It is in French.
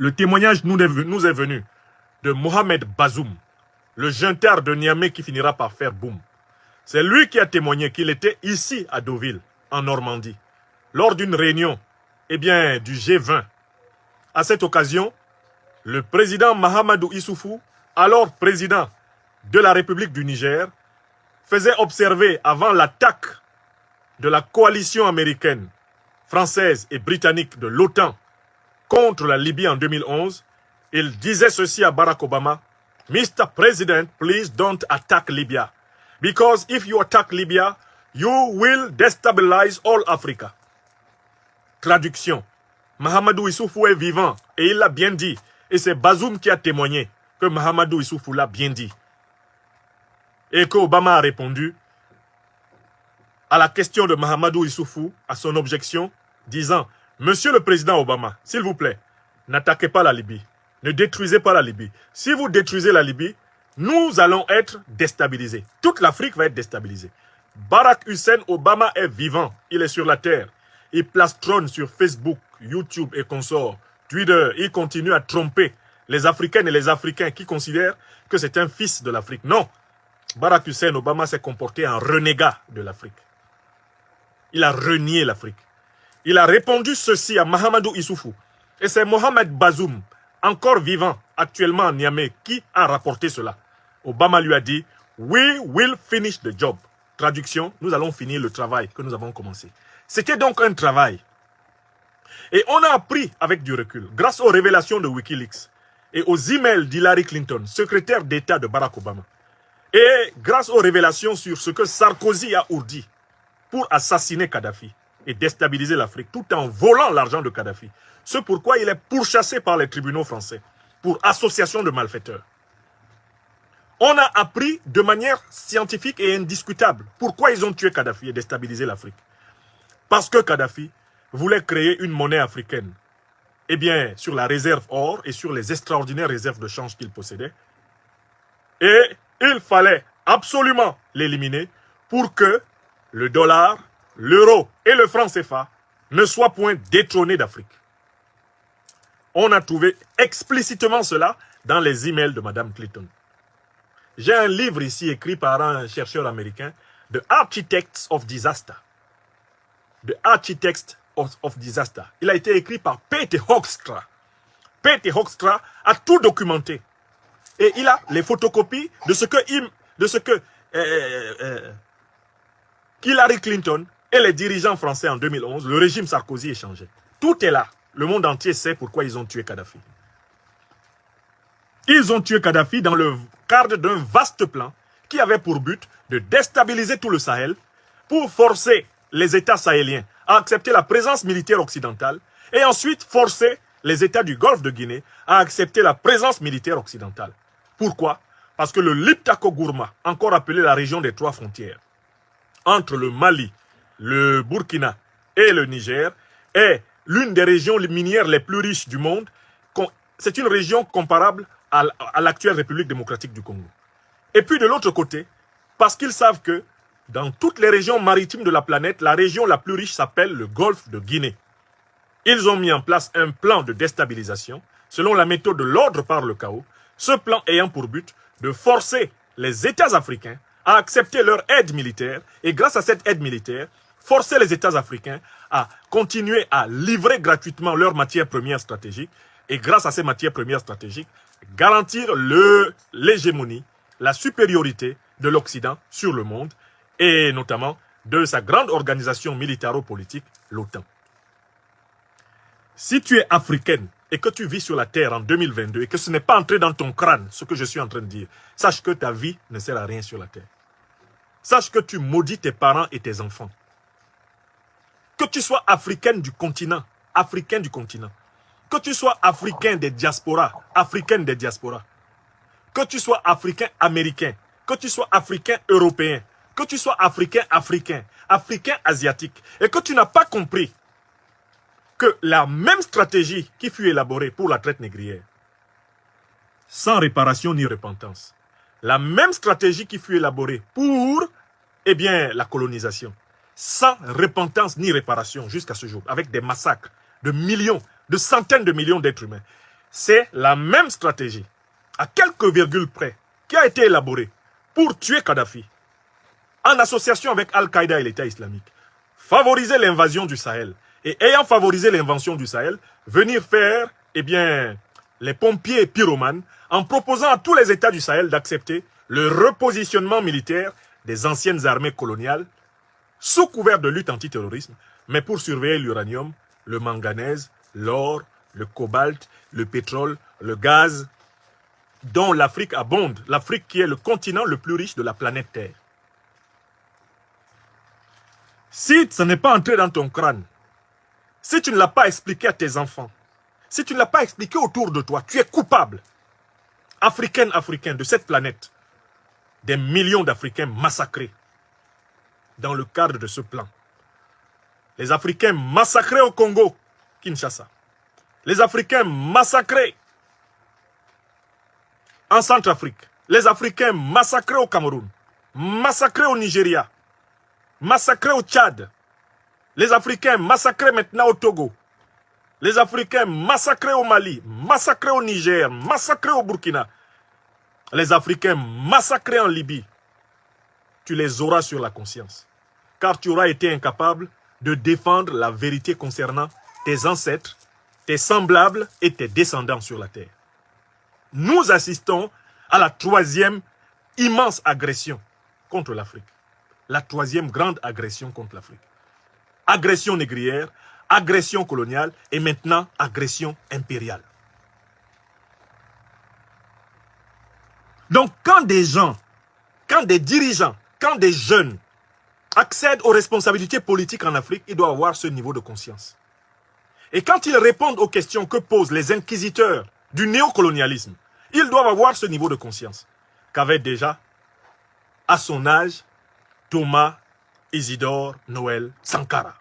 Le témoignage nous est venu de Mohamed Bazoum, le junteur de Niamey qui finira par faire boum. C'est lui qui a témoigné qu'il était ici à Deauville, en Normandie, lors d'une réunion du G20. À cette occasion, le président Mahamadou Issoufou, alors président de la République du Niger, faisait observer avant l'attaque de la coalition américaine, française et britannique de l'OTAN contre la Libye en 2011, il disait ceci à Barack Obama: Mr. President, please don't attack Libya. Because if you attack Libya, you will destabilize all Africa. Traduction. Mahamadou Issoufou est vivant et il l'a bien dit. Et c'est Bazoum qui a témoigné que Mahamadou Issoufou l'a bien dit. Et que Obama a répondu à la question de Mahamadou Issoufou, à son objection, disant: Monsieur le Président Obama, s'il vous plaît, n'attaquez pas la Libye. Ne détruisez pas la Libye. Si vous détruisez la Libye, nous allons être déstabilisés. Toute l'Afrique va être déstabilisée. Barack Hussein Obama est vivant. Il est sur la terre. Il plastronne sur Facebook, YouTube et consorts. Twitter, il continue à tromper les Africaines et les Africains qui considèrent que c'est un fils de l'Afrique. Non. Barack Hussein Obama s'est comporté en renégat de l'Afrique. Il a renié l'Afrique. Il a répondu ceci à Mahamadou Issoufou. Et c'est Mohamed Bazoum, encore vivant actuellement en Niamey, qui a rapporté cela. Obama lui a dit: We will finish the job. Traduction: nous allons finir le travail que nous avons commencé. C'était donc un travail. Et on a appris avec du recul, grâce aux révélations de Wikileaks et aux emails d'Hillary Clinton, secrétaire d'État de Barack Obama, et grâce aux révélations sur ce que Sarkozy a ourdi pour assassiner Kadhafi et déstabiliser l'Afrique tout en volant l'argent de Kadhafi. C'est pourquoi il est pourchassé par les tribunaux français pour association de malfaiteurs. On a appris de manière scientifique et indiscutable pourquoi ils ont tué Kadhafi et déstabilisé l'Afrique. Parce que Kadhafi voulait créer une monnaie africaine. Eh bien, sur la réserve or et sur les extraordinaires réserves de change qu'il possédait. Et il fallait absolument l'éliminer pour que le dollar, l'euro et le franc CFA ne soient point détrônés d'Afrique. On a trouvé explicitement cela dans les emails de Mme Clinton. J'ai un livre ici écrit par un chercheur américain, The Architects of Disaster. The Architects of Disaster. Il a été écrit par Pete Hoekstra. Pete Hoekstra a tout documenté. Et il a les photocopies de ce que Hillary Clinton et les dirigeants français en 2011, le régime Sarkozy échangeaient. Tout est là. Le monde entier sait pourquoi ils ont tué Kadhafi. Ils ont tué Kadhafi dans le cadre d'un vaste plan qui avait pour but de déstabiliser tout le Sahel pour forcer les États sahéliens à accepter la présence militaire occidentale et ensuite forcer les États du Golfe de Guinée à accepter la présence militaire occidentale. Pourquoi? Parce que le Liptako Gourma, encore appelé la région des trois frontières, entre le Mali, le Burkina et le Niger, est l'une des régions minières les plus riches du monde. C'est une région comparable à l'actuelle République démocratique du Congo. Et puis de l'autre côté, parce qu'ils savent que dans toutes les régions maritimes de la planète, la région la plus riche s'appelle le Golfe de Guinée. Ils ont mis en place un plan de déstabilisation selon la méthode de l'ordre par le chaos, ce plan ayant pour but de forcer les États africains à accepter leur aide militaire et grâce à cette aide militaire, forcer les États africains à continuer à livrer gratuitement leurs matières premières stratégiques et grâce à ces matières premières stratégiques, garantir l'hégémonie, la supériorité de l'Occident sur le monde et notamment de sa grande organisation militaro-politique, l'OTAN. Si tu es africaine et que tu vis sur la terre en 2022 et que ce n'est pas entré dans ton crâne ce que je suis en train de dire, sache que ta vie ne sert à rien sur la terre. Sache que tu maudis tes parents et tes enfants. Que tu sois africaine du continent, africain du continent. Que tu sois africain des diasporas, africaine des diasporas. Que tu sois africain américain, que tu sois africain européen, que tu sois africain africain asiatique, et que tu n'as pas compris que la même stratégie qui fut élaborée pour la traite négrière, sans réparation ni repentance, la même stratégie qui fut élaborée pour, la colonisation, sans repentance ni réparation jusqu'à ce jour, avec des massacres de millions, de centaines de millions d'êtres humains. c'est la même stratégie, à quelques virgules près, qui a été élaborée pour tuer Kadhafi, en association avec Al-Qaïda et l'État islamique, favoriser l'invasion du Sahel, et ayant favorisé l'invention du Sahel, venir faire, eh bien, les pompiers pyromanes, en proposant à tous les États du Sahel d'accepter le repositionnement militaire des anciennes armées coloniales, sous couvert de lutte antiterrorisme, mais pour surveiller l'uranium, le manganèse, l'or, le cobalt, le pétrole, le gaz, dont l'Afrique abonde, l'Afrique qui est le continent le plus riche de la planète Terre. Si ce n'est pas entré dans ton crâne, si tu ne l'as pas expliqué à tes enfants, si tu ne l'as pas expliqué autour de toi, tu es coupable. Africaine, Africain de cette planète, des millions d'Africains massacrés dans le cadre de ce plan. Les Africains massacrés au Congo, Kinshasa. Les Africains massacrés en Centrafrique. Les Africains massacrés au Cameroun. Massacrés au Nigeria. Massacrés au Tchad. Les Africains massacrés maintenant au Togo. Les Africains massacrés au Mali. Massacrés au Niger. Massacrés au Burkina. Les Africains massacrés en Libye. Tu les auras sur la conscience. Car tu auras été incapable de défendre la vérité concernant tes ancêtres, tes semblables et tes descendants sur la terre. Nous assistons à la troisième immense agression contre l'Afrique. La troisième grande agression contre l'Afrique. Agression négrière, agression coloniale et maintenant agression impériale. Donc quand des gens, quand des dirigeants, quand des jeunes accèdent aux responsabilités politiques en Afrique, ils doivent avoir ce niveau de conscience. Et quand ils répondent aux questions que posent les inquisiteurs du néocolonialisme, ils doivent avoir ce niveau de conscience qu'avait déjà, à son âge, Thomas Isidore Noël Sankara.